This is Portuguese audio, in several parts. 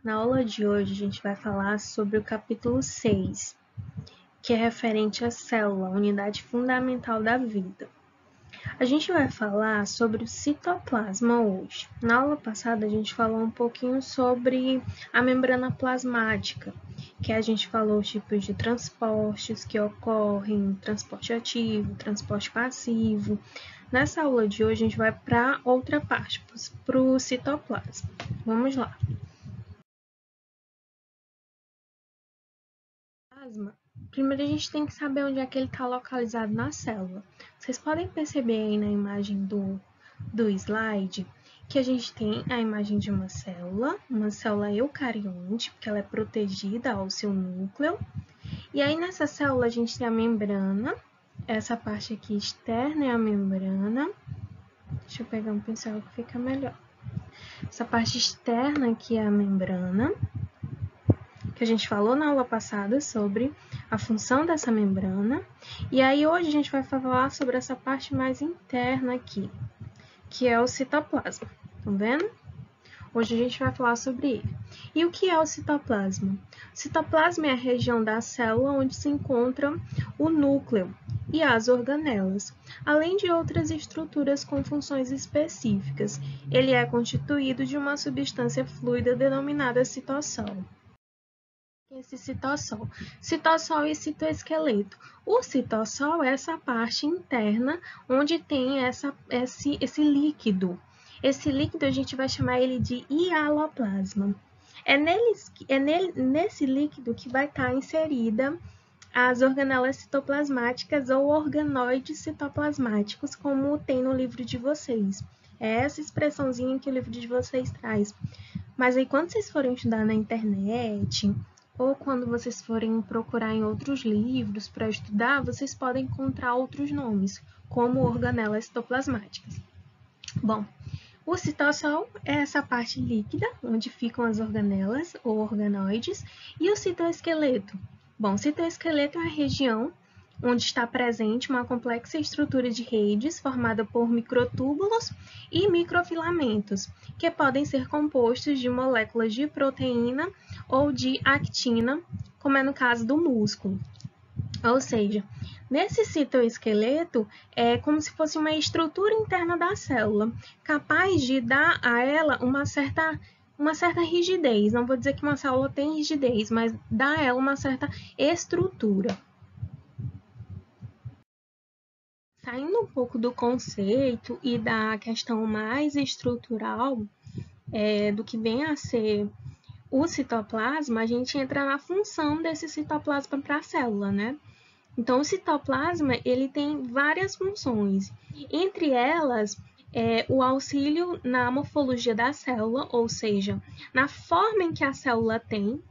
Na aula de hoje, a gente vai falar sobre o capítulo 6, que é referente à célula, a unidade fundamental da vida. A gente vai falar sobre o citoplasma hoje. Na aula passada, a gente falou um pouquinho sobre a membrana plasmática, que a gente falou os tipos de transportes que ocorrem, transporte ativo, transporte passivo. Nessa aula de hoje, a gente vai para outra parte, para o citoplasma. Vamos lá. Primeiro a gente tem que saber onde é que ele está localizado na célula. Vocês podem perceber aí na imagem do slide que a gente tem a imagem de uma célula eucarionte, porque ela é protegida ao seu núcleo. E aí nessa célula a gente tem a membrana, essa parte aqui externa é a membrana. Deixa eu pegar um pincel que fica melhor. Essa parte externa aqui é a membrana, que a gente falou na aula passada sobre a função dessa membrana. E aí hoje a gente vai falar sobre essa parte mais interna aqui, que é o citoplasma. Estão vendo? Hoje a gente vai falar sobre ele. E o que é o citoplasma? O citoplasma é a região da célula onde se encontra o núcleo e as organelas, além de outras estruturas com funções específicas. Ele é constituído de uma substância fluida denominada citossol. Esse citossol. Citossol e citoesqueleto. O citossol é essa parte interna onde tem esse líquido. Esse líquido a gente vai chamar ele de hialoplasma. Nesse líquido que vai estar inserida as organelas citoplasmáticas ou organoides citoplasmáticos, como tem no livro de vocês. É essa expressãozinha que o livro de vocês traz. Mas aí quando vocês forem estudar na internet, ou quando vocês forem procurar em outros livros para estudar, vocês podem encontrar outros nomes, como organelas citoplasmáticas. Bom, o citossol é essa parte líquida, onde ficam as organelas ou organoides, e o citoesqueleto. Bom, o citoesqueleto é a região onde está presente uma complexa estrutura de redes formada por microtúbulos e microfilamentos, que podem ser compostos de moléculas de proteína ou de actina, como é no caso do músculo. Ou seja, nesse citoesqueleto é como se fosse uma estrutura interna da célula, capaz de dar a ela uma certa rigidez. Não vou dizer que uma célula tem rigidez, mas dá a ela uma certa estrutura. Saindo um pouco do conceito e da questão mais estrutural do que vem a ser o citoplasma, a gente entra na função desse citoplasma para a célula, né? Então, o citoplasma ele tem várias funções. Entre elas, o auxílio na morfologia da célula, ou seja, na forma em que a célula tem,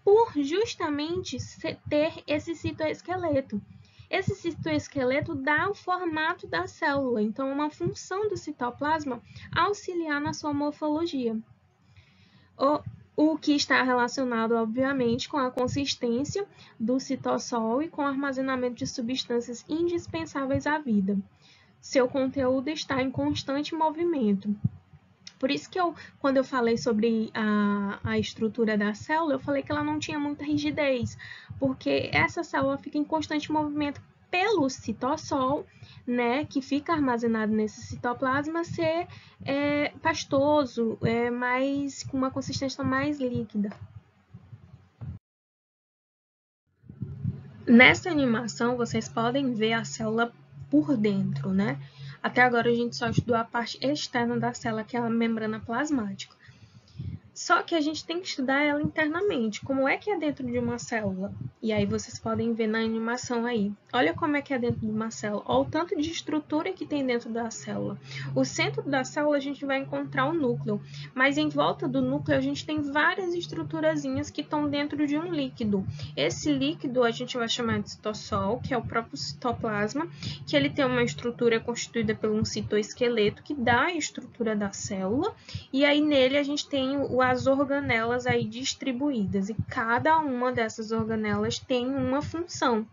por justamente ter esse citoesqueleto. Esse citoesqueleto dá o formato da célula, então é uma função do citoplasma auxiliar na sua morfologia. O que está relacionado, obviamente, com a consistência do citossol e com o armazenamento de substâncias indispensáveis à vida. Seu conteúdo está em constante movimento. Por isso que quando eu falei sobre a estrutura da célula, eu falei que ela não tinha muita rigidez, porque essa célula fica em constante movimento pelo citossol, né, que fica armazenado nesse citoplasma, ser pastoso, com uma consistência mais líquida. Nessa animação, vocês podem ver a célula por dentro, né? Até agora a gente só estudou a parte externa da célula, que é a membrana plasmática. Só que a gente tem que estudar ela internamente, como é que é dentro de uma célula. E aí vocês podem ver na animação aí. Olha como é que é dentro de uma célula, olha o tanto de estrutura que tem dentro da célula. O centro da célula a gente vai encontrar o núcleo, mas em volta do núcleo a gente tem várias estruturazinhas que estão dentro de um líquido. Esse líquido a gente vai chamar de citossol, que é o próprio citoplasma, que ele tem uma estrutura constituída por um citoesqueleto que dá a estrutura da célula, e aí nele a gente tem o as organelas aí distribuídas, e cada uma dessas organelas tem uma função.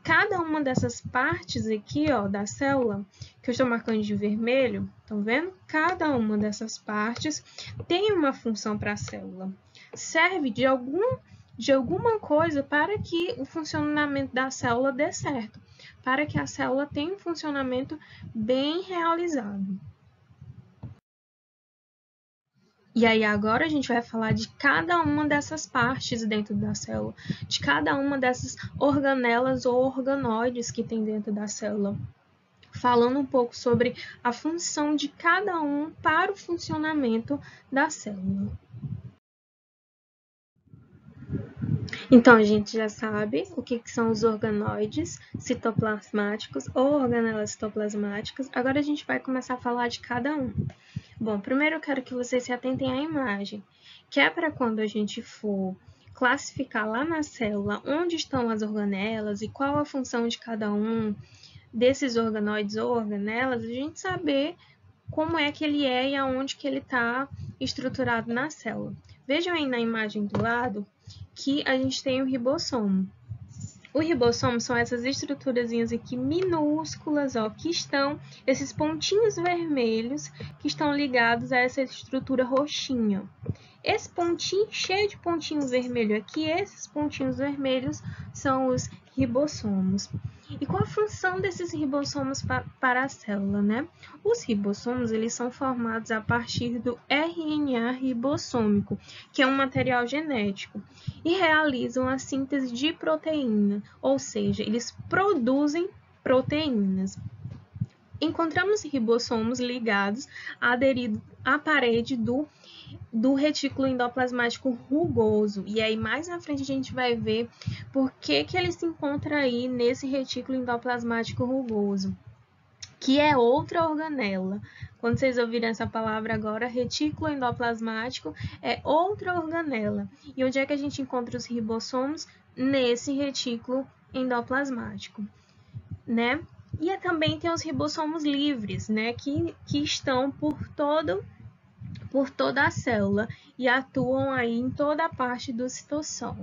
Cada uma dessas partes aqui, ó, da célula, que eu estou marcando de vermelho, estão vendo? Cada uma dessas partes tem uma função para a célula. Serve de alguma coisa para que o funcionamento da célula dê certo, para que a célula tenha um funcionamento bem realizado. E aí agora a gente vai falar de cada uma dessas partes dentro da célula, de cada uma dessas organelas ou organoides que tem dentro da célula, falando um pouco sobre a função de cada um para o funcionamento da célula. Então, a gente já sabe o que são os organoides citoplasmáticos ou organelas citoplasmáticas. Agora a gente vai começar a falar de cada um. Bom, primeiro eu quero que vocês se atentem à imagem, que é para quando a gente for classificar lá na célula onde estão as organelas e qual a função de cada um desses organoides ou organelas, a gente saber como é que ele é e aonde que ele está estruturado na célula. Vejam aí na imagem do lado que a gente tem o ribossomo. O ribossomo são essas estruturazinhas aqui minúsculas, ó, que estão, esses pontinhos vermelhos que estão ligados a essa estrutura roxinha. Esse pontinho, cheio de pontinho vermelho aqui, esses pontinhos vermelhos são os ribossomos. E qual a função desses ribossomos para a célula, né? Os ribossomos, eles são formados a partir do RNA ribossômico, que é um material genético, e realizam a síntese de proteína, ou seja, eles produzem proteínas. Encontramos ribossomos ligados, aderidos à parede do retículo endoplasmático rugoso. E aí, mais na frente, a gente vai ver por que ele se encontra aí nesse retículo endoplasmático rugoso, que é outra organela. Quando vocês ouvirem essa palavra agora, retículo endoplasmático é outra organela. E onde é que a gente encontra os ribossomos? Nesse retículo endoplasmático, né? E também tem os ribossomos livres, né? Que estão por toda a célula e atuam aí em toda a parte do citosol.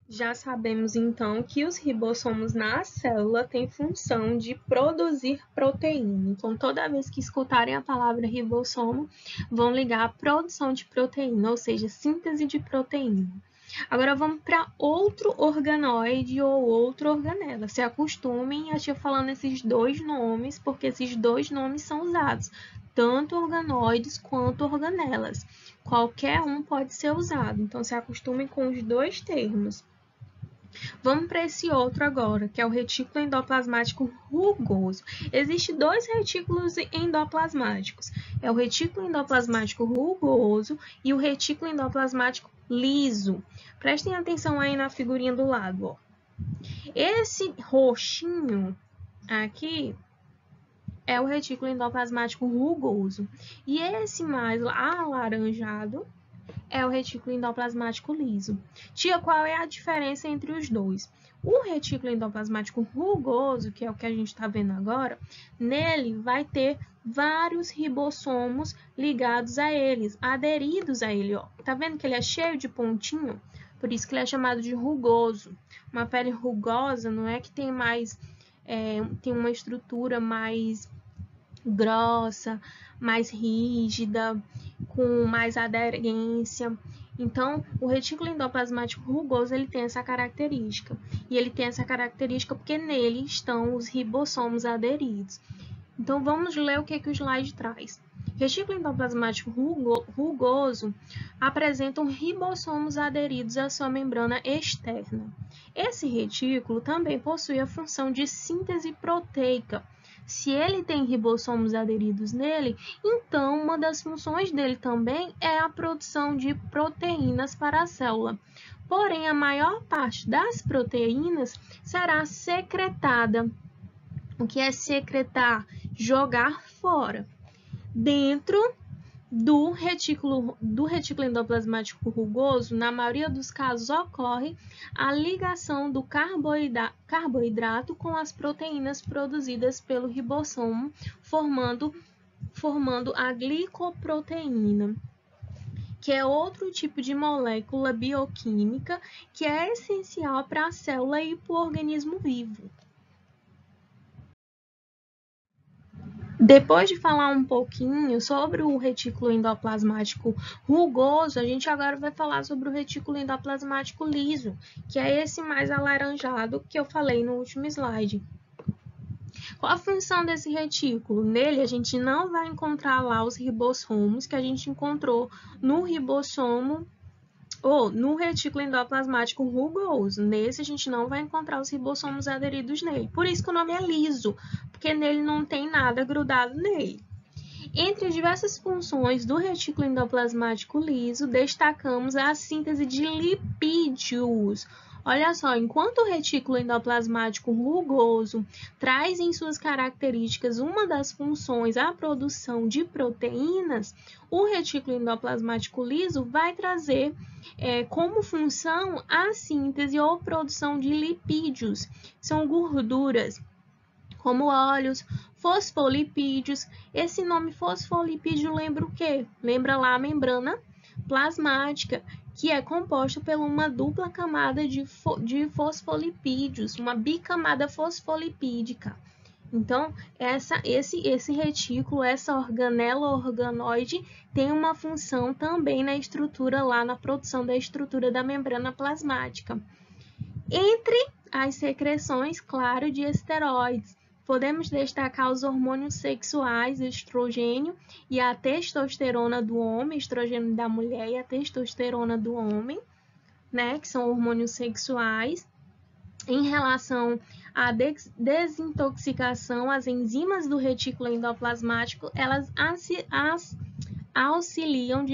Já sabemos, então, que os ribossomos na célula têm função de produzir proteína. Então, toda vez que escutarem a palavra ribossomo, vão ligar a produção de proteína, ou seja, síntese de proteína. Agora, vamos para outro organoide ou outra organela. Se acostumem a estar falando esses dois nomes, porque esses dois nomes são usados, tanto organoides quanto organelas. Qualquer um pode ser usado, então se acostumem com os dois termos. Vamos para esse outro agora, que é o retículo endoplasmático rugoso. Existem dois retículos endoplasmáticos. É o retículo endoplasmático rugoso e o retículo endoplasmático liso. Prestem atenção aí na figurinha do lado, ó. Esse roxinho aqui é o retículo endoplasmático rugoso. E esse mais alaranjado é o retículo endoplasmático liso. Tia, qual é a diferença entre os dois? O retículo endoplasmático rugoso, que é o que a gente está vendo agora, nele vai ter vários ribossomos ligados a eles, aderidos a ele. Ó. Tá vendo que ele é cheio de pontinho? Por isso que ele é chamado de rugoso. Uma pele rugosa não é que tem mais, tem uma estrutura mais grossa, mais rígida, com mais aderência. Então, o retículo endoplasmático rugoso ele tem essa característica. E ele tem essa característica porque nele estão os ribossomos aderidos. Então, vamos ler o que o slide traz. Retículo endoplasmático rugoso apresentam ribossomos aderidos à sua membrana externa. Esse retículo também possui a função de síntese proteica. Se ele tem ribossomos aderidos nele, então uma das funções dele também é a produção de proteínas para a célula. Porém, a maior parte das proteínas será secretada. O que é secretar? Jogar fora. Dentro do retículo endoplasmático rugoso, na maioria dos casos, ocorre a ligação do carboidrato com as proteínas produzidas pelo ribossomo, formando formando a glicoproteína, que é outro tipo de molécula bioquímica que é essencial para a célula e para o organismo vivo. Depois de falar um pouquinho sobre o retículo endoplasmático rugoso, a gente agora vai falar sobre o retículo endoplasmático liso, que é esse mais alaranjado que eu falei no último slide. Qual a função desse retículo? Nele, a gente não vai encontrar lá os ribossomos que a gente encontrou no ribossomo ou no retículo endoplasmático rugoso. Nesse, a gente não vai encontrar os ribossomos aderidos nele. Por isso que o nome é liso, porque nele não tem nada grudado nele. Entre as diversas funções do retículo endoplasmático liso, destacamos a síntese de lipídios. Olha só, enquanto o retículo endoplasmático rugoso traz em suas características uma das funções a produção de proteínas, o retículo endoplasmático liso vai trazer como função a síntese ou produção de lipídios, são gorduras, como óleos, fosfolipídios. Esse nome fosfolipídio lembra o quê? Lembra lá a membrana plasmática, que é composta por uma dupla camada de fosfolipídios, uma bicamada fosfolipídica. Então, esse retículo, essa organela organoide, tem uma função também na estrutura, lá na produção da estrutura da membrana plasmática. Entre as secreções, claro, de esteroides, podemos destacar os hormônios sexuais, estrogênio e a testosterona do homem, estrogênio da mulher e a testosterona do homem, né, que são hormônios sexuais. Em relação à desintoxicação, as enzimas do retículo endoplasmático, elas auxiliam,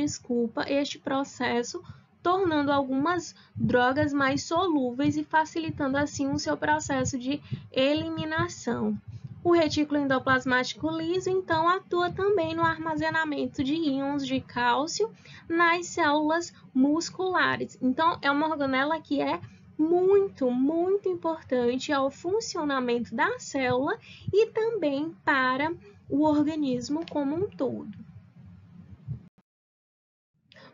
este processo, tornando algumas drogas mais solúveis e facilitando assim o seu processo de eliminação. O retículo endoplasmático liso, então, atua também no armazenamento de íons de cálcio nas células musculares. Então, é uma organela que é muito, muito importante ao funcionamento da célula e também para o organismo como um todo.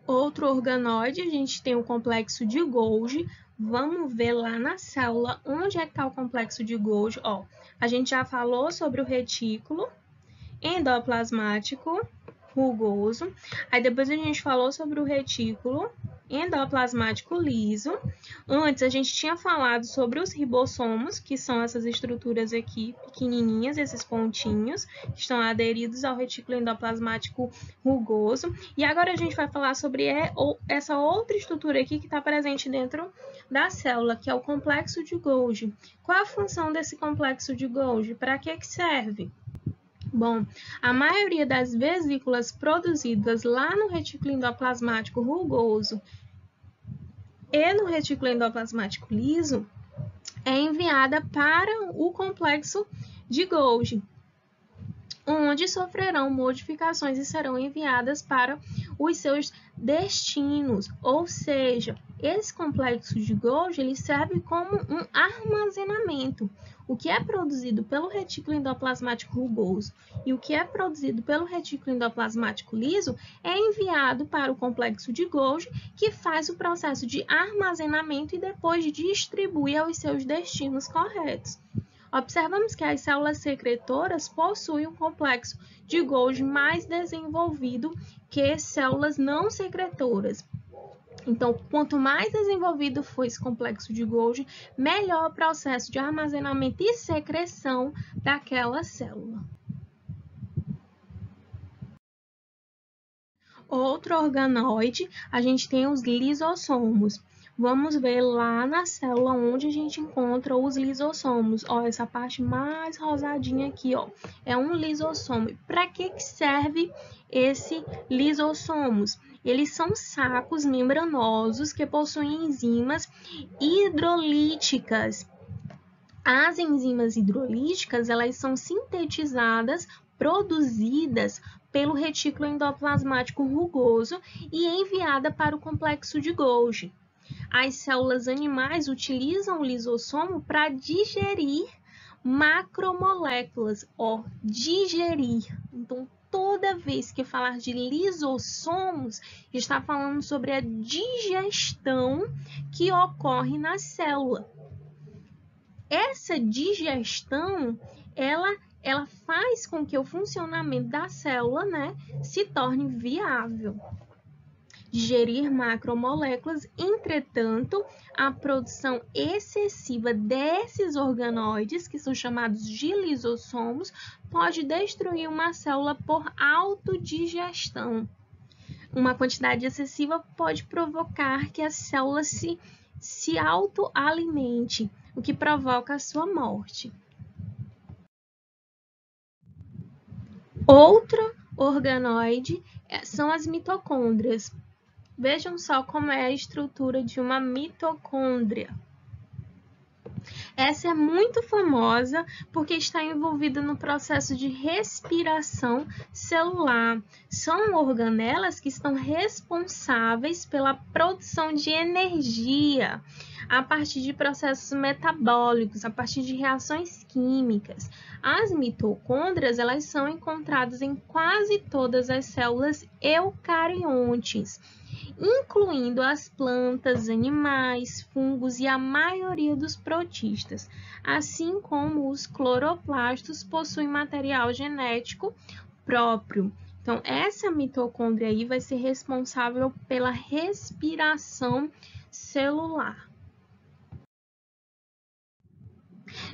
Outro organoide, a gente tem o complexo de Golgi. Vamos ver lá na célula onde é que está o complexo de Golgi. Ó, a gente já falou sobre o retículo endoplasmático rugoso. Aí depois a gente falou sobre o retículo endoplasmático liso. Antes a gente tinha falado sobre os ribossomos, que são essas estruturas aqui pequenininhas, esses pontinhos, que estão aderidos ao retículo endoplasmático rugoso. E agora a gente vai falar sobre essa outra estrutura aqui que está presente dentro da célula, que é o complexo de Golgi. Qual a função desse complexo de Golgi? Para que serve? Bom, a maioria das vesículas produzidas lá no retículo endoplasmático rugoso e no retículo endoplasmático liso é enviada para o complexo de Golgi, onde sofrerão modificações e serão enviadas para os seus destinos, ou seja, esse complexo de Golgi ele serve como um armazenamento. O que é produzido pelo retículo endoplasmático rugoso e o que é produzido pelo retículo endoplasmático liso é enviado para o complexo de Golgi, que faz o processo de armazenamento e depois distribui aos seus destinos corretos. Observamos que as células secretoras possuem um complexo de Golgi mais desenvolvido que células não secretoras. Então, quanto mais desenvolvido for esse complexo de Golgi, melhor o processo de armazenamento e secreção daquela célula. Outro organoide, a gente tem os lisossomos. Vamos ver lá na célula onde a gente encontra os lisossomos. Ó, essa parte mais rosadinha aqui, ó, é um lisossomo. Para que serve esse lisossomos? Eles são sacos membranosos que possuem enzimas hidrolíticas. As enzimas hidrolíticas, elas são sintetizadas, produzidas pelo retículo endoplasmático rugoso e enviada para o complexo de Golgi. As células animais utilizam o lisossomo para digerir macromoléculas, ó, digerir. Então, toda vez que falar de lisossomos, está falando sobre a digestão que ocorre na célula. Essa digestão, ela faz com que o funcionamento da célula, né, se torne viável. Digerir macromoléculas, entretanto, a produção excessiva desses organoides, que são chamados de lisossomos, pode destruir uma célula por autodigestão. Uma quantidade excessiva pode provocar que a célula se autoalimente, o que provoca a sua morte. Outro organoide são as mitocôndrias. Vejam só como é a estrutura de uma mitocôndria. Essa é muito famosa porque está envolvida no processo de respiração celular. São organelas que estão responsáveis pela produção de energia a partir de processos metabólicos, a partir de reações químicas. As mitocôndrias, elas são encontradas em quase todas as células eucariontes, incluindo as plantas, animais, fungos e a maioria dos protistas, assim como os cloroplastos possuem material genético próprio. Então, essa mitocôndria aí vai ser responsável pela respiração celular.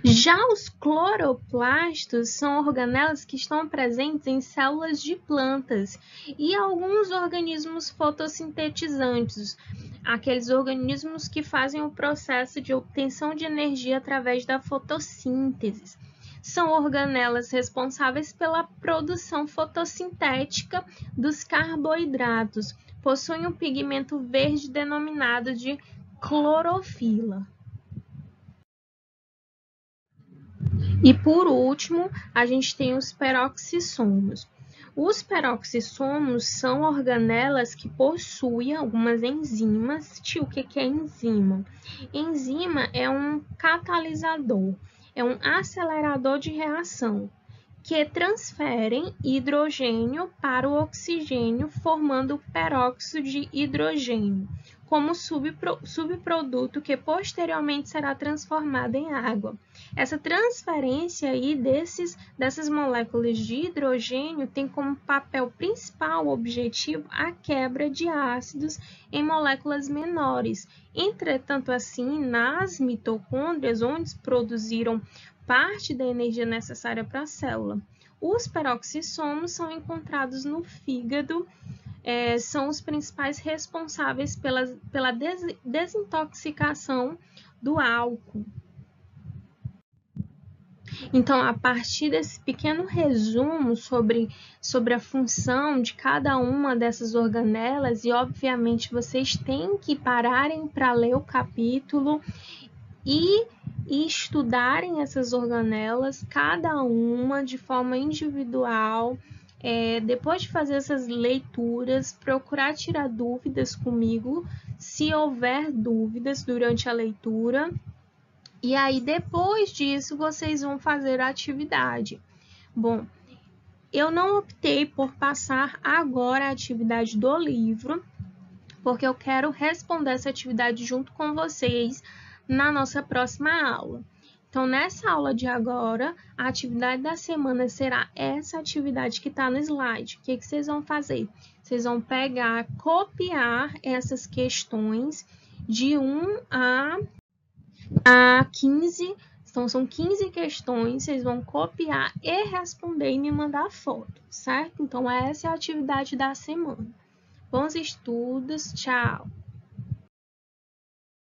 Já os cloroplastos são organelas que estão presentes em células de plantas e alguns organismos fotossintetizantes, aqueles organismos que fazem o processo de obtenção de energia através da fotossíntese. São organelas responsáveis pela produção fotossintética dos carboidratos. Possuem um pigmento verde denominado de clorofila. E por último, a gente tem os peroxissomos. Os peroxissomos são organelas que possuem algumas enzimas. O que é enzima? Enzima é um catalisador, é um acelerador de reação que transferem hidrogênio para o oxigênio, formando peróxido de hidrogênio, como subproduto que posteriormente será transformado em água. Essa transferência aí dessas moléculas de hidrogênio tem como papel principal objetivo a quebra de ácidos em moléculas menores. Entretanto, assim, nas mitocôndrias, onde produziram parte da energia necessária para a célula, os peroxissomos são encontrados no fígado. São os principais responsáveis pela desintoxicação do álcool. Então, a partir desse pequeno resumo sobre a função de cada uma dessas organelas, e obviamente vocês têm que pararem para ler o capítulo e estudarem essas organelas, cada uma de forma individual. Depois de fazer essas leituras, procurar tirar dúvidas comigo, se houver dúvidas durante a leitura. E aí, depois disso, vocês vão fazer a atividade. Bom, eu não optei por passar agora a atividade do livro, porque eu quero responder essa atividade junto com vocês na nossa próxima aula. Então, nessa aula de agora, a atividade da semana será essa atividade que está no slide. O que vocês vão fazer? Vocês vão pegar, copiar essas questões de 1 a 15. Então, são 15 questões, vocês vão copiar e responder e me mandar foto, certo? Então, essa é a atividade da semana. Bons estudos, tchau!